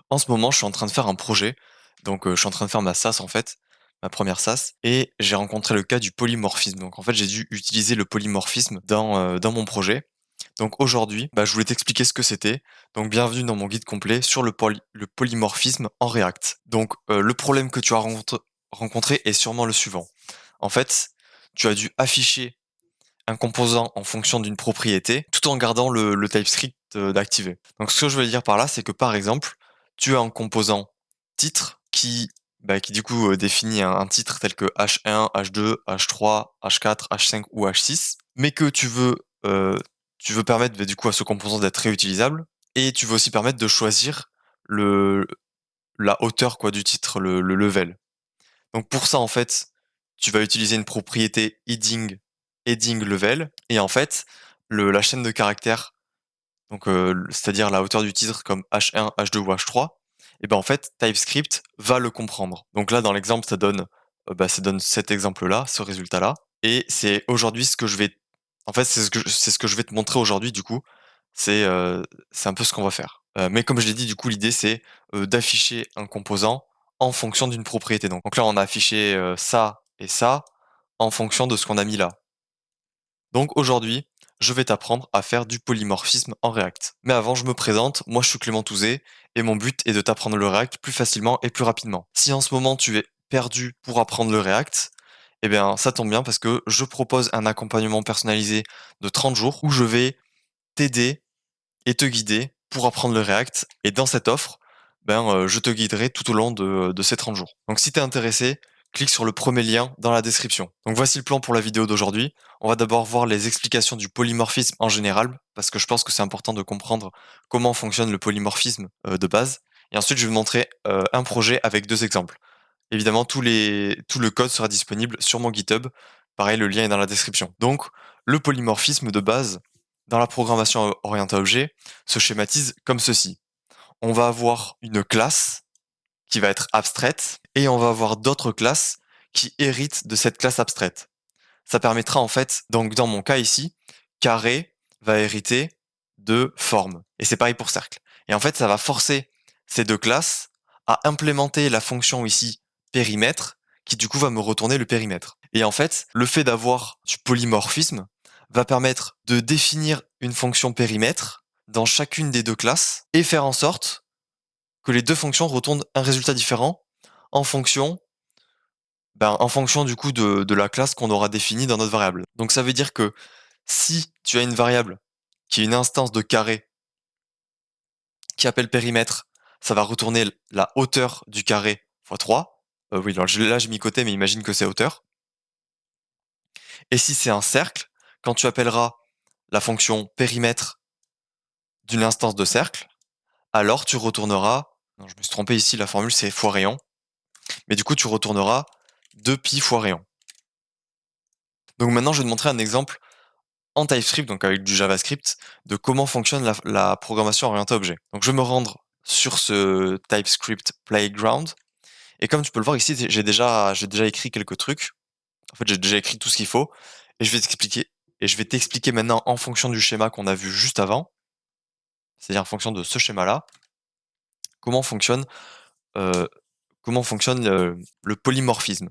En ce moment, je suis en train de faire un projet, donc je suis en train de faire ma SAS en fait, ma première SAS et j'ai rencontré le cas du polymorphisme. Donc en fait, j'ai dû utiliser le polymorphisme dans mon projet. Donc aujourd'hui, je voulais t'expliquer ce que c'était. Donc bienvenue dans mon guide complet sur le polymorphisme en React. Donc le problème que tu as rencontré est sûrement le suivant. En fait, tu as dû afficher un composant en fonction d'une propriété, tout en gardant le TypeScript d'activé. Donc ce que je veux dire par là, c'est que par exemple, tu as un composant titre qui du coup définit un titre tel que H1, H2, H3, H4, H5 ou H6, mais que tu veux permettre du coup à ce composant d'être réutilisable, et tu veux aussi permettre de choisir le, la hauteur quoi du titre, le level. Donc pour ça, en fait, tu vas utiliser une propriété heading level, et en fait, la chaîne de caractères, donc c'est-à-dire la hauteur du titre comme H1, H2 ou H3, et ben en fait, TypeScript va le comprendre. Donc là, dans l'exemple, ça donne cet exemple-là, ce résultat-là, et c'est aujourd'hui ce que je vais, en fait, c'est ce que je vais te montrer aujourd'hui. Du coup, c'est euh, c'est un peu ce qu'on va faire. Mais comme je l'ai dit, du coup, l'idée c'est d'afficher un composant en fonction d'une propriété. Donc là, on a affiché ça et ça en fonction de ce qu'on a mis là. Donc aujourd'hui, je vais t'apprendre à faire du polymorphisme en React. Mais avant, je me présente, moi je suis Clément Touzé, et mon but est de t'apprendre le React plus facilement et plus rapidement. Si en ce moment tu es perdu pour apprendre le React, eh bien ça tombe bien parce que je propose un accompagnement personnalisé de 30 jours où je vais t'aider et te guider pour apprendre le React. Et dans cette offre, je te guiderai tout au long de ces 30 jours. Donc si tu es intéressé, clique sur le premier lien dans la description. Donc voici le plan pour la vidéo d'aujourd'hui. On va d'abord voir les explications du polymorphisme en général, parce que je pense que c'est important de comprendre comment fonctionne le polymorphisme de base. Et ensuite, je vais vous montrer un projet avec deux exemples. Évidemment, tout le code sera disponible sur mon GitHub. Pareil, le lien est dans la description. Donc, le polymorphisme de base, dans la programmation orientée objet, se schématise comme ceci. On va avoir une classe qui va être abstraite, et on va avoir d'autres classes qui héritent de cette classe abstraite. Ça permettra en fait, donc dans mon cas ici, carré va hériter de forme. Et c'est pareil pour cercle. Et en fait, ça va forcer ces deux classes à implémenter la fonction ici périmètre, qui du coup va me retourner le périmètre. Et en fait, le fait d'avoir du polymorphisme va permettre de définir une fonction périmètre dans chacune des deux classes et faire en sorte que les deux fonctions retournent un résultat différent en fonction, en fonction du coup de la classe qu'on aura définie dans notre variable. Donc ça veut dire que si tu as une variable qui est une instance de carré qui appelle périmètre, ça va retourner la hauteur du carré fois 3. Oui, alors là j'ai mis côté, mais imagine que c'est hauteur. Et si c'est un cercle, quand tu appelleras la fonction périmètre d'une instance de cercle, alors tu retourneras, non, je me suis trompé ici, la formule c'est fois rayon, mais du coup tu retourneras 2pi fois rayon. Donc maintenant je vais te montrer un exemple en TypeScript, donc avec du JavaScript, de comment fonctionne la programmation orientée objet. Donc je vais me rendre sur ce TypeScript Playground, et comme tu peux le voir ici, j'ai déjà écrit quelques trucs. En fait, j'ai déjà écrit tout ce qu'il faut, et je vais t'expliquer maintenant en fonction du schéma qu'on a vu juste avant, c'est-à-dire en fonction de ce schéma-là, comment fonctionne, euh, le polymorphisme.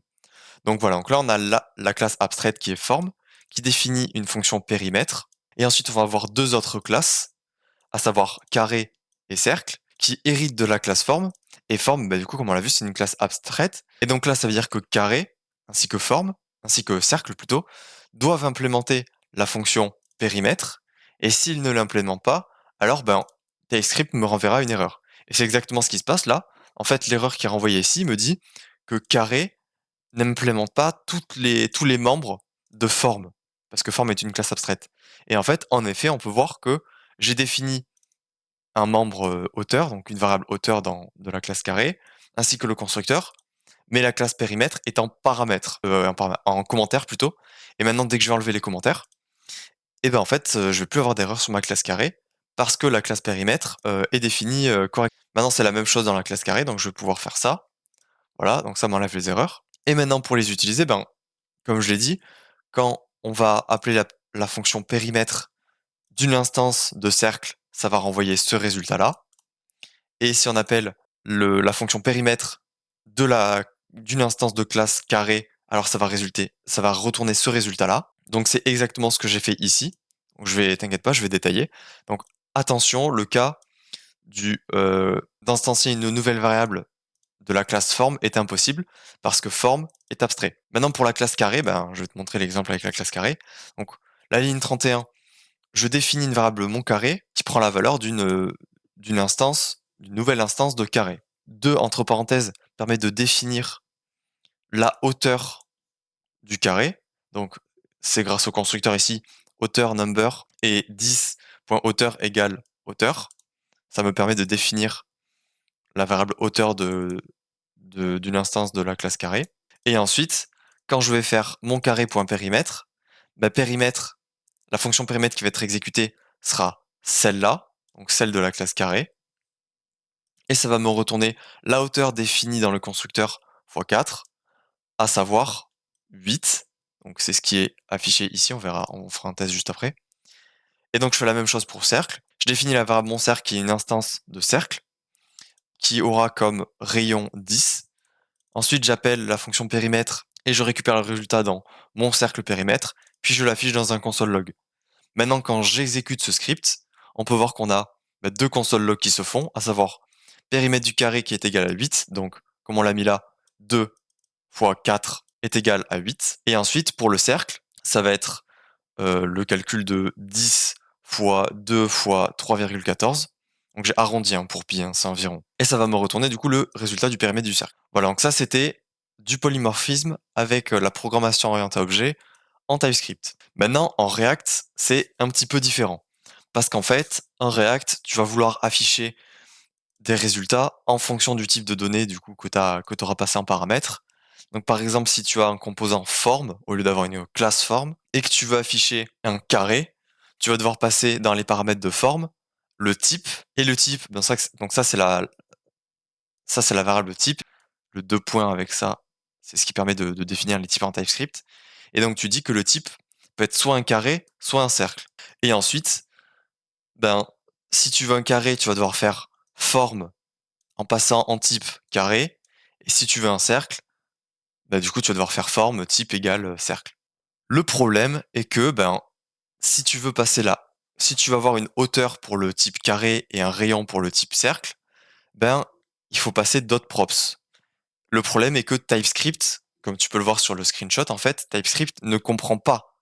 Donc voilà, donc là on a la classe abstraite qui est forme, qui définit une fonction périmètre, et ensuite on va avoir deux autres classes, à savoir carré et cercle, qui héritent de la classe forme. Et forme, du coup, comme on l'a vu, c'est une classe abstraite. Et donc là, ça veut dire que carré, ainsi que forme, ainsi que cercle plutôt, doivent implémenter la fonction périmètre. Et s'ils ne l'implémentent pas, alors TypeScript me renverra une erreur. Et c'est exactement ce qui se passe là. En fait, l'erreur qui est renvoyée ici me dit que carré n'implémente pas tous les membres de forme, parce que forme est une classe abstraite. Et en fait, en effet, on peut voir que j'ai défini un membre auteur, donc une variable hauteur de la classe carré, ainsi que le constructeur, mais la classe périmètre est en paramètre, en commentaire plutôt. Et maintenant, dès que je vais enlever les commentaires, et ben en fait, je vais plus avoir d'erreur sur ma classe carré, parce que la classe périmètre est définie correctement. Maintenant, c'est la même chose dans la classe carré, donc je vais pouvoir faire ça. Voilà, donc ça m'enlève les erreurs. Et maintenant, pour les utiliser, comme je l'ai dit, quand on va appeler la fonction périmètre d'une instance de cercle, ça va renvoyer ce résultat-là. Et si on appelle la fonction périmètre d'une instance de classe carré, alors ça va retourner ce résultat-là. Donc c'est exactement ce que j'ai fait ici. Donc t'inquiète pas, je vais détailler. Donc attention, le cas d'instancier une nouvelle variable de la classe forme est impossible parce que forme est abstrait. Maintenant pour la classe carré, je vais te montrer l'exemple avec la classe carré. Donc la ligne 31, je définis une variable mon carré qui prend la valeur d'une nouvelle instance de carré. 2 entre parenthèses permet de définir la hauteur du carré. Donc c'est grâce au constructeur ici, hauteur number et 10.hauteur égale hauteur. Ça me permet de définir la variable hauteur d'une instance de la classe carré. Et ensuite, quand je vais faire mon carré.périmètre, périmètre, la fonction périmètre qui va être exécutée sera celle-là, donc celle de la classe carré. Et ça va me retourner la hauteur définie dans le constructeur x 4, à savoir 8. Donc c'est ce qui est affiché ici, on fera un test juste après. Et donc je fais la même chose pour cercle. Je définis la variable mon cercle qui est une instance de cercle, qui aura comme rayon 10. Ensuite, j'appelle la fonction périmètre et je récupère le résultat dans mon cercle périmètre, puis je l'affiche dans un console log. Maintenant, quand j'exécute ce script, on peut voir qu'on a deux console log qui se font, à savoir périmètre du carré qui est égal à 8, donc comme on l'a mis là, 2 fois 4 est égal à 8. Et ensuite, pour le cercle, ça va être le calcul de 10 fois 2 fois 3,14. Donc j'ai arrondi pour pi, c'est environ. Et ça va me retourner du coup le résultat du périmètre du cercle. Voilà, donc ça c'était du polymorphisme avec la programmation orientée objet en TypeScript. Maintenant, en React, c'est un petit peu différent. Parce qu'en fait, en React, tu vas vouloir afficher des résultats en fonction du type de données du coup que tu auras passé en paramètre. Donc par exemple, si tu as un composant forme au lieu d'avoir une classe forme et que tu veux afficher un carré, tu vas devoir passer dans les paramètres de forme le type et le type. Donc ça c'est la variable type. Le 2 points avec ça, c'est ce qui permet de définir les types en TypeScript. Et donc tu dis que le type peut être soit un carré, soit un cercle. Et ensuite, si tu veux un carré, tu vas devoir faire forme en passant en type carré. Et si tu veux un cercle, du coup, tu vas devoir faire forme type égale cercle. Le problème est que, si tu veux passer là, si tu veux avoir une hauteur pour le type carré et un rayon pour le type cercle, il faut passer d'autres props. Le problème est que TypeScript, comme tu peux le voir sur le screenshot, en fait, TypeScript ne comprend pas.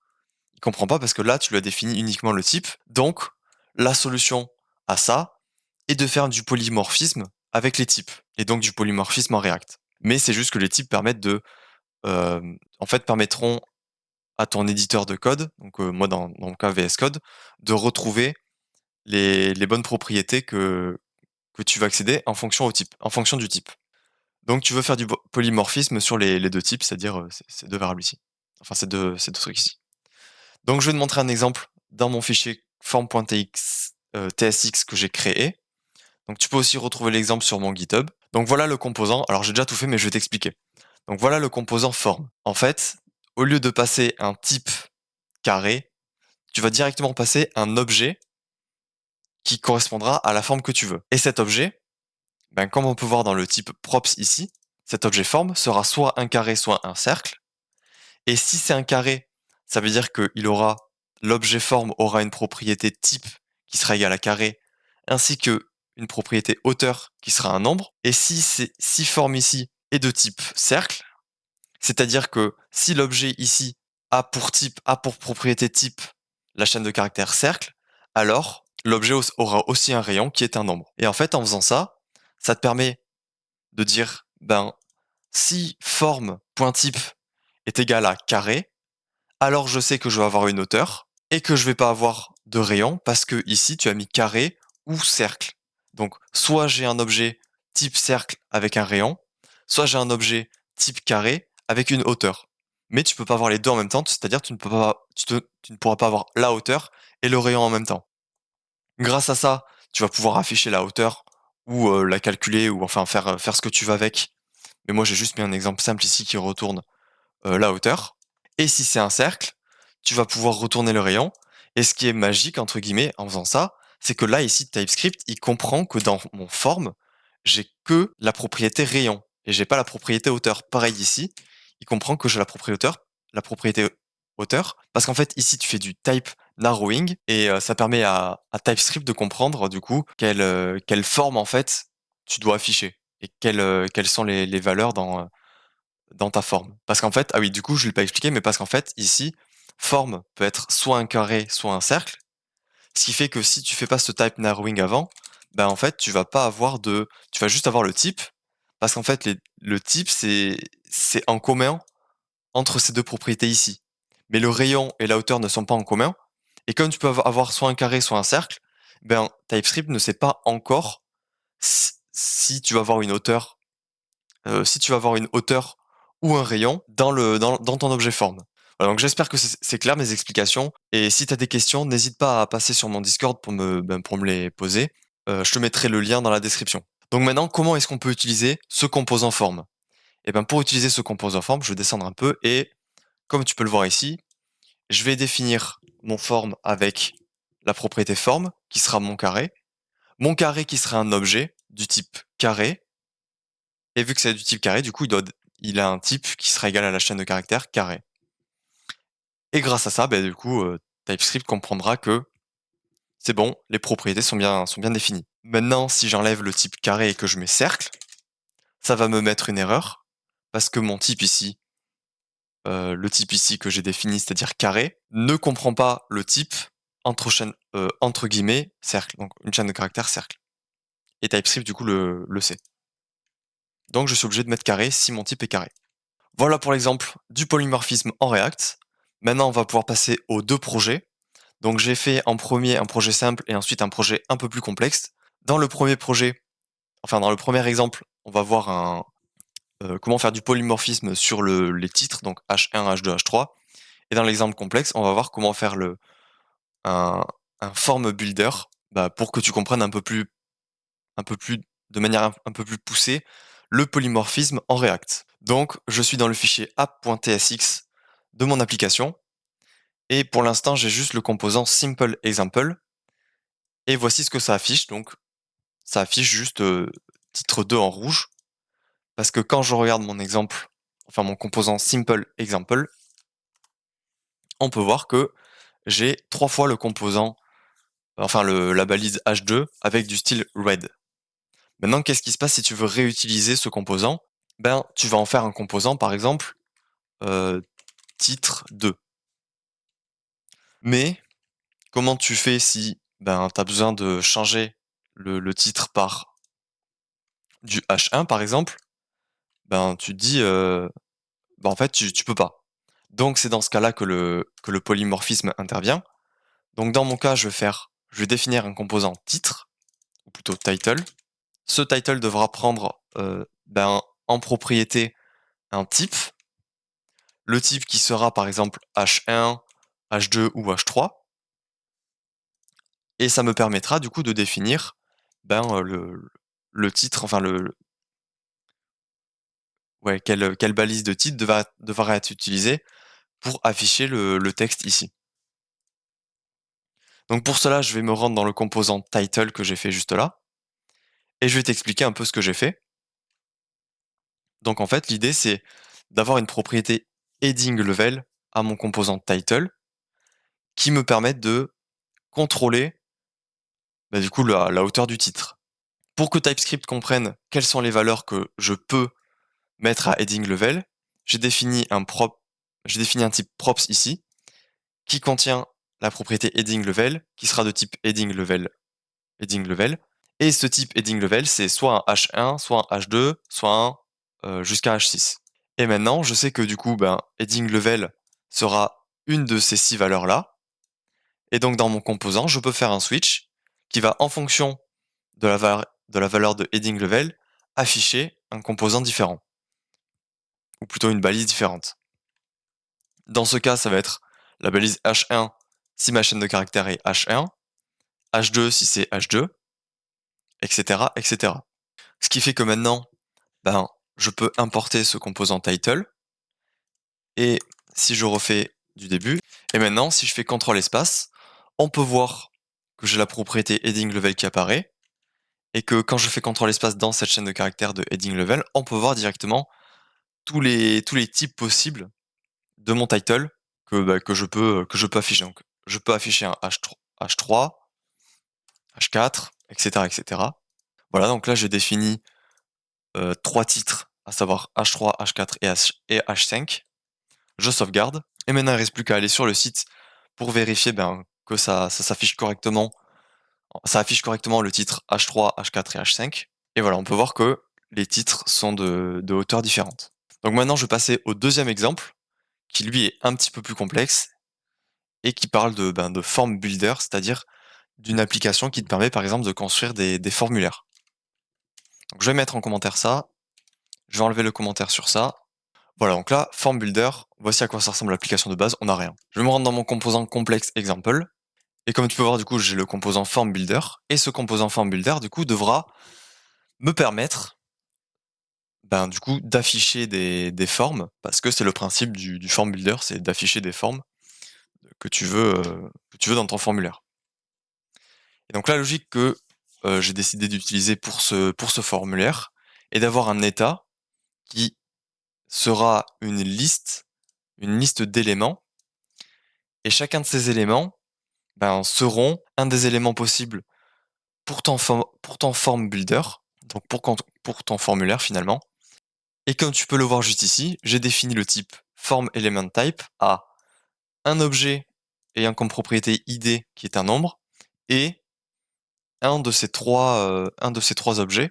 Il comprend pas parce que là, tu lui as défini uniquement le type. Donc, la solution à ça est de faire du polymorphisme avec les types, et donc du polymorphisme en React. Mais c'est juste que les types permettront à ton éditeur de code, donc moi dans mon cas VS Code, de retrouver les bonnes propriétés que tu vas accéder en fonction du type. Donc tu veux faire du polymorphisme sur les deux types, c'est-à-dire ces deux variables ici. Enfin ces deux trucs ici. Donc je vais te montrer un exemple dans mon fichier form.tsx que j'ai créé. Donc tu peux aussi retrouver l'exemple sur mon GitHub. Donc voilà le composant. Alors j'ai déjà tout fait, mais je vais t'expliquer. Donc voilà le composant form. En fait, au lieu de passer un type carré, tu vas directement passer un objet qui correspondra à la forme que tu veux. Et cet objet, comme on peut voir dans le type props ici, cet objet forme sera soit un carré, soit un cercle. Et si c'est un carré, ça veut dire que l'objet forme aura une propriété type qui sera égale à carré, ainsi que une propriété hauteur qui sera un nombre. Et si forme ici est de type cercle, c'est-à-dire que si l'objet ici a pour propriété type la chaîne de caractères cercle, alors l'objet aura aussi un rayon qui est un nombre. Et en fait, en faisant ça, ça te permet de dire, si forme.type est égal à carré, alors je sais que je vais avoir une hauteur et que je vais pas avoir de rayon parce que ici tu as mis carré ou cercle. Donc soit j'ai un objet type cercle avec un rayon, soit j'ai un objet type carré avec une hauteur. Mais tu peux pas avoir les deux en même temps, c'est-à-dire tu ne pourras pas avoir la hauteur et le rayon en même temps. Grâce à ça, tu vas pouvoir afficher la hauteur ou la calculer ou enfin faire ce que tu veux avec. Mais moi j'ai juste mis un exemple simple ici qui retourne la hauteur. Et si c'est un cercle, tu vas pouvoir retourner le rayon. Et ce qui est magique, entre guillemets, en faisant ça, c'est que là, ici, TypeScript, il comprend que dans mon forme, j'ai que la propriété rayon et j'ai pas la propriété hauteur. Pareil ici, il comprend que j'ai la propriété hauteur, parce qu'en fait ici tu fais du type narrowing et ça permet à TypeScript de comprendre du coup quelle forme en fait tu dois afficher et quelles sont les valeurs dans ta forme. Parce qu'en fait, ah oui, du coup je l'ai pas expliqué, mais parce qu'en fait ici, forme peut être soit un carré, soit un cercle, ce qui fait que si tu fais pas ce type narrowing avant, ben en fait, tu vas juste avoir le type, parce qu'en fait, le type, c'est en commun entre ces deux propriétés ici. Mais le rayon et la hauteur ne sont pas en commun. Et comme tu peux avoir soit un carré, soit un cercle, ben, TypeScript ne sait pas encore si tu vas avoir une hauteur, si tu vas avoir une hauteur ou un rayon dans ton objet forme. Voilà, donc j'espère que c'est clair mes explications. Et si tu as des questions, n'hésite pas à passer sur mon Discord pour me les poser. Je te mettrai le lien dans la description. Donc maintenant, comment est-ce qu'on peut utiliser ce composant forme? Et ben pour utiliser ce composant forme, je vais descendre un peu et comme tu peux le voir ici, je vais définir mon forme avec la propriété forme qui sera mon carré qui sera un objet du type carré, et vu que c'est du type carré, du coup il a un type qui sera égal à la chaîne de caractères carré. Et grâce à ça, ben, du coup, TypeScript comprendra que c'est bon, les propriétés sont bien définies. Maintenant, si j'enlève le type carré et que je mets cercle, ça va me mettre une erreur, parce que mon type ici, le type ici que j'ai défini, c'est-à-dire carré, ne comprend pas le type entre guillemets, cercle, donc une chaîne de caractères cercle. Et TypeScript, du coup, le sait. Donc je suis obligé de mettre carré si mon type est carré. Voilà pour l'exemple du polymorphisme en React. Maintenant, on va pouvoir passer aux deux projets. Donc j'ai fait en premier un projet simple et ensuite un projet un peu plus complexe. Dans le premier projet, enfin dans le premier exemple, on va voir comment faire du polymorphisme sur les titres, donc H1, H2, H3. Et dans l'exemple complexe, on va voir comment faire un, un form builder pour que tu comprennes un peu plus de manière un peu plus poussée le polymorphisme en React. Donc je suis dans le fichier app.tsx de mon application et pour l'instant j'ai juste le composant simple example et voici ce que ça affiche. Donc ça affiche juste titre 2 en rouge parce que quand je regarde mon exemple, enfin mon composant simple example, on peut voir que j'ai 3 fois le composant, enfin la balise H2 avec du style red. Maintenant, qu'est-ce qui se passe si tu veux réutiliser ce composant? Ben, tu vas en faire un composant, par exemple, euh, titre 2. Mais comment tu fais si ben, tu as besoin de changer le titre par du H1, par exemple? Ben, tu te dis, ben, en fait, tu peux pas. Donc, c'est dans ce cas-là que le polymorphisme intervient. Donc, dans mon cas, je vais définir un composant titre, ou plutôt title. Ce title devra prendre ben, en propriété un type. Le type qui sera par exemple H1, H2 ou H3. Et ça me permettra du coup de définir ben, le titre, enfin ouais, quelle balise de titre devra être utilisée pour afficher le texte ici. Donc pour cela, je vais me rendre dans le composant title que j'ai fait juste là, et je vais t'expliquer un peu ce que j'ai fait. Donc en fait, l'idée c'est d'avoir une propriété heading level à mon composant title qui me permette de contrôler du coup la hauteur du titre. Pour que TypeScript comprenne quelles sont les valeurs que je peux mettre à heading level, j'ai défini un type props ici qui contient la propriété heading level qui sera de type heading level. Et ce type heading level, c'est soit un H1, soit un H2, soit un jusqu'à H6. Et maintenant, je sais que du coup, heading level sera une de ces 6 valeurs-là. Et donc, dans mon composant, je peux faire un switch qui va, en fonction de la valeur de heading level, afficher un composant différent. Ou plutôt une balise différente. Dans ce cas, ça va être la balise H1 si ma chaîne de caractères est H1, H2 si c'est H2, etc., etc. Ce qui fait que maintenant, je peux importer ce composant title, et si je refais du début, et maintenant, si je fais CTRL espace, on peut voir que j'ai la propriété heading level qui apparaît, et que quand je fais CTRL espace dans cette chaîne de caractères de heading level, on peut voir directement tous les types possibles de mon title que je peux afficher. Donc, je peux afficher un H3, H4, etc., etc. Voilà, donc là, j'ai défini 3 titres, à savoir H3, H4 et H5. Je sauvegarde. Et maintenant, il ne reste plus qu'à aller sur le site pour vérifier que ça s'affiche correctement. Ça affiche correctement le titre H3, H4 et H5. Et voilà, on peut voir que les titres sont de hauteurs différentes. Donc maintenant, je vais passer au deuxième exemple, qui lui est un petit peu plus complexe et qui parle de form builder, c'est-à-dire d'une application qui te permet par exemple de construire des formulaires. Donc je vais mettre en commentaire ça, je vais enlever le commentaire sur ça. Voilà, donc là, form builder, voici à quoi ça ressemble l'application de base, on n'a rien. Je vais me rendre dans mon composant complexe example, et comme tu peux voir, du coup, j'ai le composant form builder, et ce composant form builder, du coup, devra me permettre, du coup, d'afficher des formes, parce que c'est le principe du form builder, c'est d'afficher des formes que tu veux dans ton formulaire. Et donc la logique que j'ai décidé d'utiliser pour ce formulaire est d'avoir un état qui sera une liste d'éléments, et chacun de ces éléments seront un des éléments possibles pour ton form builder, donc pour ton formulaire finalement. Et comme tu peux le voir juste ici, j'ai défini le type form element type à un objet ayant comme propriété id qui est un nombre, et un de ces trois objets,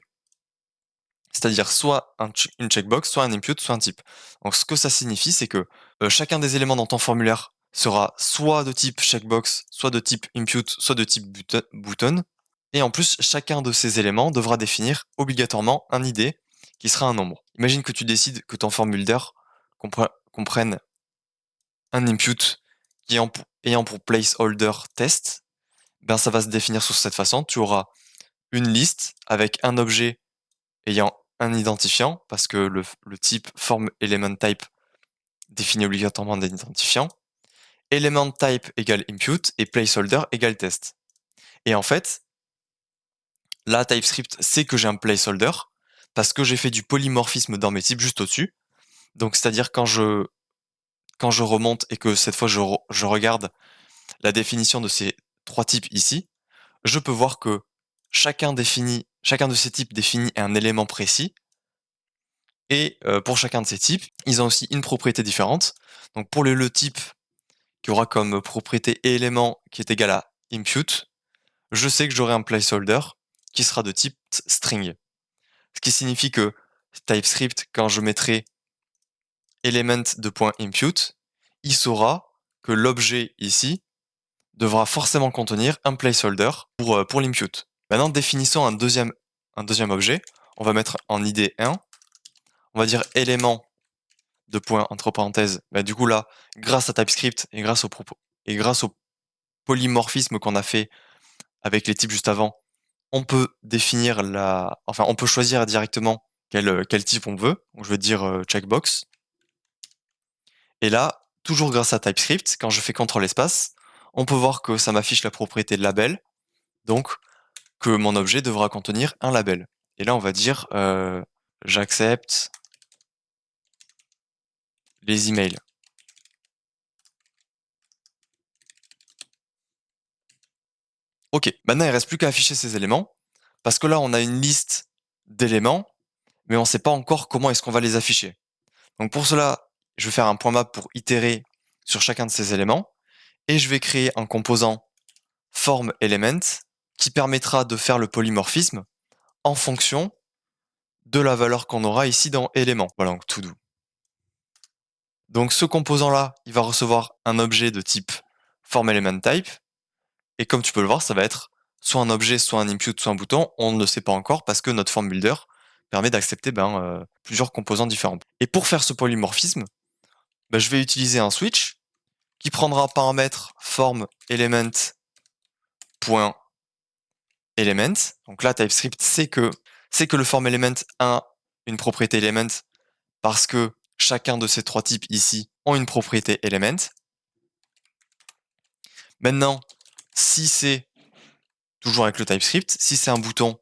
c'est-à-dire soit une checkbox, soit un input, soit un type. Donc ce que ça signifie, c'est que chacun des éléments dans ton formulaire sera soit de type checkbox, soit de type input, soit de type button. Et en plus, chacun de ces éléments devra définir obligatoirement un ID qui sera un nombre. Imagine que tu décides que ton form builder comprenne un input ayant pour placeholder test. Ça va se définir sous cette façon. Tu auras une liste avec un objet ayant un identifiant, parce que le type form element type définit obligatoirement des identifiants. Element type égale input et placeholder égale test. Et en fait, là, TypeScript sait que j'ai un placeholder parce que j'ai fait du polymorphisme dans mes types juste au-dessus. Donc, c'est-à-dire quand je remonte et que cette fois je regarde la définition de ces trois types ici, je peux voir que chacun de ces types définit un élément précis. Et pour chacun de ces types, ils ont aussi une propriété différente. Donc pour le type qui aura comme propriété élément qui est égal à input, je sais que j'aurai un placeholder qui sera de type string. Ce qui signifie que TypeScript, quand je mettrai element de point input, il saura que l'objet ici devra forcément contenir un placeholder pour l'input. Maintenant, définissons un deuxième objet. On va mettre en id 1. On va dire élément de point entre parenthèses. Du coup là, grâce à TypeScript et grâce au polymorphisme qu'on a fait avec les types juste avant, on peut définir on peut choisir directement quel type on veut. Donc je vais dire checkbox. Et là, toujours grâce à TypeScript, quand je fais CTRL espace, on peut voir que ça m'affiche la propriété de label, donc que mon objet devra contenir un label. Et là, on va dire j'accepte les emails. Ok, maintenant il ne reste plus qu'à afficher ces éléments, parce que là on a une liste d'éléments, mais on ne sait pas encore comment est-ce qu'on va les afficher. Donc pour cela, je vais faire un point map pour itérer sur chacun de ces éléments, et je vais créer un composant form element qui permettra de faire le polymorphisme en fonction de la valeur qu'on aura ici dans élément. Voilà, donc to do. Donc ce composant-là, il va recevoir un objet de type form element type, et comme tu peux le voir, ça va être soit un objet, soit un input, soit un bouton. On ne le sait pas encore parce que notre form builder permet d'accepter plusieurs composants différents. Et pour faire ce polymorphisme, je vais utiliser un switch qui prendra en paramètre form element point element. Donc là, TypeScript sait que le form element a une propriété element parce que chacun de ces trois types ici ont une propriété element. Maintenant, si c'est toujours avec le TypeScript, si c'est un bouton,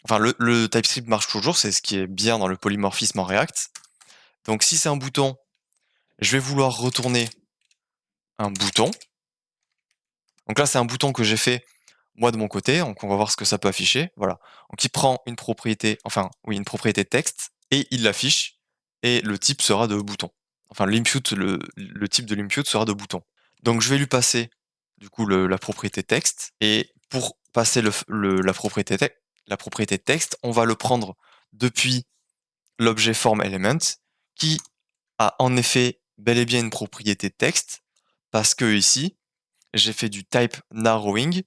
Enfin, le TypeScript marche toujours, c'est ce qui est bien dans le polymorphisme en React. Donc si c'est un bouton, je vais vouloir retourner un bouton. Donc là, c'est un bouton que j'ai fait moi de mon côté, donc on va voir ce que ça peut afficher. Voilà. Donc il prend une propriété, enfin oui, une propriété texte, et il l'affiche, et le type sera de bouton. Enfin, l'input, le type de l'input sera de bouton. Donc je vais lui passer du coup la propriété texte, et pour passer la propriété texte, on va le prendre depuis l'objet formElement, qui a en effet bel et bien une propriété texte, parce que ici, j'ai fait du type narrowing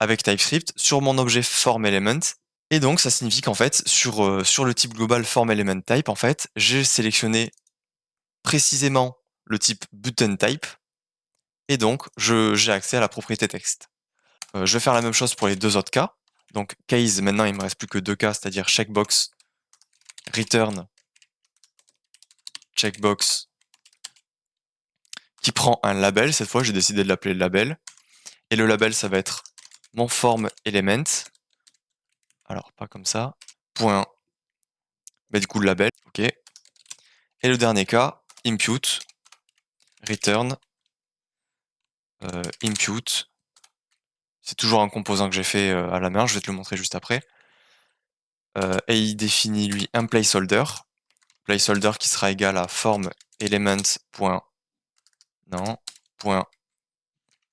avec TypeScript sur mon objet formElement. Et donc, ça signifie qu'en fait, sur le type global formElementType, en fait, j'ai sélectionné précisément le type buttonType. Et donc, j'ai accès à la propriété texte. Je vais faire la même chose pour les deux autres cas. Donc, case, maintenant, il me reste plus que deux cas, c'est-à-dire checkbox, return, checkbox, qui prend un label. Cette fois, j'ai décidé de l'appeler label. Et le label, ça va être mon formElement. Alors, pas comme ça. Point. Mais du coup, le label, ok. Et le dernier cas, impute, return, impute. C'est toujours un composant que j'ai fait à la main, je vais te le montrer juste après. Et il définit lui un placeholder. Placeholder qui sera égal à formElement. Non, point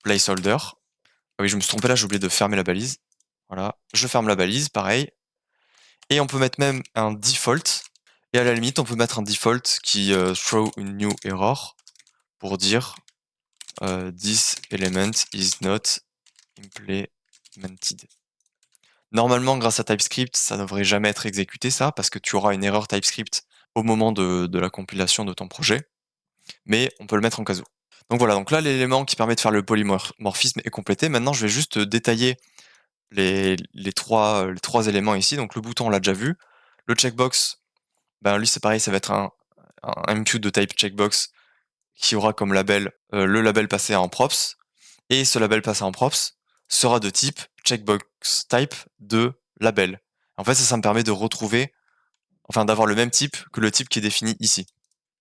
placeholder. Ah oui, je me suis trompé là, j'ai oublié de fermer la balise. Voilà, je ferme la balise, pareil. Et on peut mettre même un default. Et à la limite, on peut mettre un default qui throw une new error pour dire this element is not implemented. Normalement, grâce à TypeScript, ça ne devrait jamais être exécuté ça, parce que tu auras une erreur TypeScript au moment de la compilation de ton projet, mais on peut le mettre en cas où. Donc voilà, donc là, l'élément qui permet de faire le polymorphisme est complété. Maintenant, je vais juste détailler les trois éléments ici. Donc le bouton, on l'a déjà vu. Le checkbox, ben lui, c'est pareil, ça va être un impute de type checkbox qui aura comme label le label passé en props. Et ce label passé en props sera de type checkbox type de label. En fait, ça me permet de retrouver, enfin d'avoir le même type que le type qui est défini ici.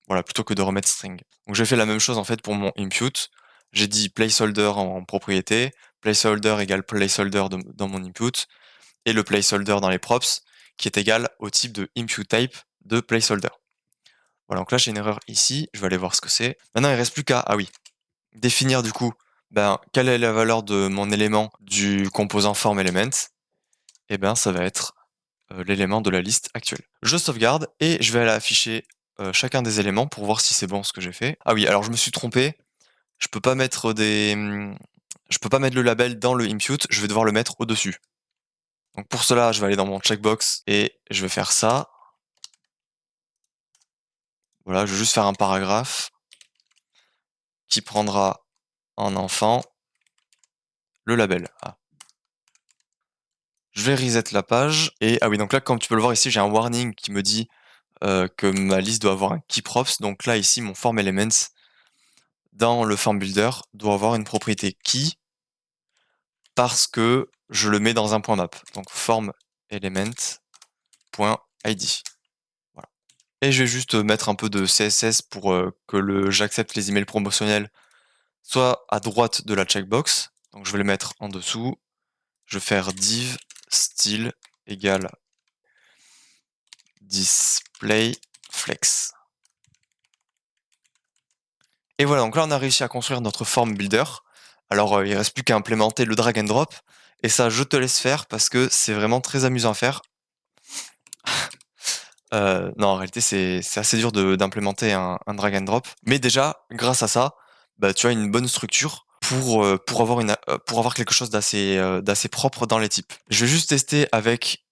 Voilà, plutôt que de remettre string. Donc j'ai fait la même chose en fait pour mon impute. J'ai dit placeholder en propriété, placeholder égale placeholder dans mon input, et le placeholder dans les props qui est égal au type de impute type de placeholder. Voilà, donc là j'ai une erreur ici, je vais aller voir ce que c'est. Maintenant il reste plus qu'à, ah oui, définir du coup, ben, quelle est la valeur de mon élément du composant formElement. Et ben ça va être l'élément de la liste actuelle. Je sauvegarde et je vais aller afficher chacun des éléments pour voir si c'est bon ce que j'ai fait. Ah oui, alors je me suis trompé. Je peux pas mettre je peux pas mettre le label dans le impute, je vais devoir le mettre au-dessus. Donc pour cela, je vais aller dans mon checkbox et je vais faire ça. Voilà, je vais juste faire un paragraphe qui prendra en enfant le label. Ah. Je vais reset la page et ah oui, donc là, comme tu peux le voir ici, j'ai un warning qui me dit que ma liste doit avoir un keyprops. Donc là, ici, mon formElements dans le form builder doit avoir une propriété key parce que je le mets dans un point map. Donc formElement.id. Voilà. Et je vais juste mettre un peu de CSS pour que j'accepte les emails promotionnels soit à droite de la checkbox. Donc je vais le mettre en dessous. Je vais faire div style égale display flex. Et voilà, donc là on a réussi à construire notre form builder. Alors il reste plus qu'à implémenter le drag and drop. Et ça, je te laisse faire parce que c'est vraiment très amusant à faire. Non, en réalité, c'est assez dur d'implémenter un drag and drop. Mais déjà, grâce à ça, bah, tu as une bonne structure pour avoir quelque chose d'assez propre dans les types. Je vais juste tester avec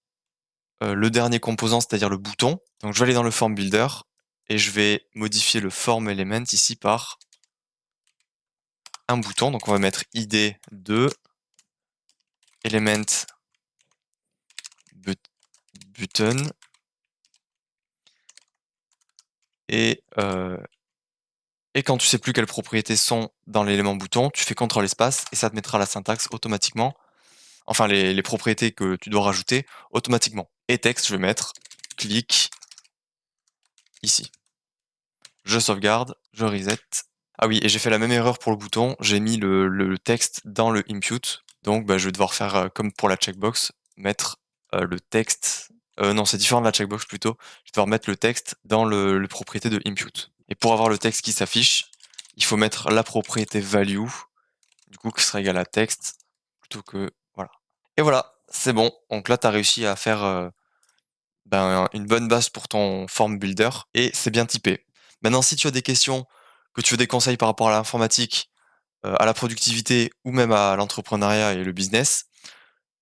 le dernier composant, c'est-à-dire le bouton. Donc je vais aller dans le form builder et je vais modifier le form element ici par un bouton. Donc on va mettre id 2 element button et quand tu sais plus quelles propriétés sont dans l'élément bouton, tu fais CTRL espace et ça te mettra la syntaxe automatiquement enfin les propriétés que tu dois rajouter automatiquement. Et texte, je vais mettre clic ici. Je sauvegarde, je reset. Ah oui, et j'ai fait la même erreur pour le bouton, j'ai mis le texte dans le input, donc bah, je vais devoir faire comme pour la checkbox, mettre le texte. Non, c'est différent de la checkbox plutôt. Je vais devoir mettre le texte dans le propriété de input. Et pour avoir le texte qui s'affiche, il faut mettre la propriété value, du coup qui sera égal à texte, plutôt que voilà. Et voilà, c'est bon. Donc là, tu as réussi à faire une bonne base pour ton form builder et c'est bien typé. Maintenant, si tu as des questions, que tu veux des conseils par rapport à l'informatique, à la productivité ou même à l'entrepreneuriat et le business,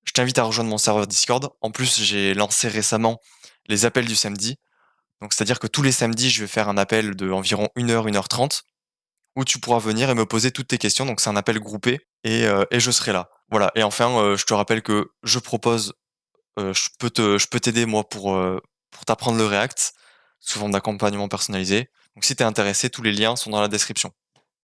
je t'invite à rejoindre mon serveur Discord. En plus, j'ai lancé récemment les appels du samedi. Donc, c'est-à-dire que tous les samedis, je vais faire un appel de environ 1 heure, 1 h 30 où tu pourras venir et me poser toutes tes questions. Donc, c'est un appel groupé et je serai là. Voilà. Et enfin, je te rappelle que je propose je peux t'aider moi pour t'apprendre le React, sous forme d'accompagnement personnalisé. Donc si tu es intéressé, tous les liens sont dans la description.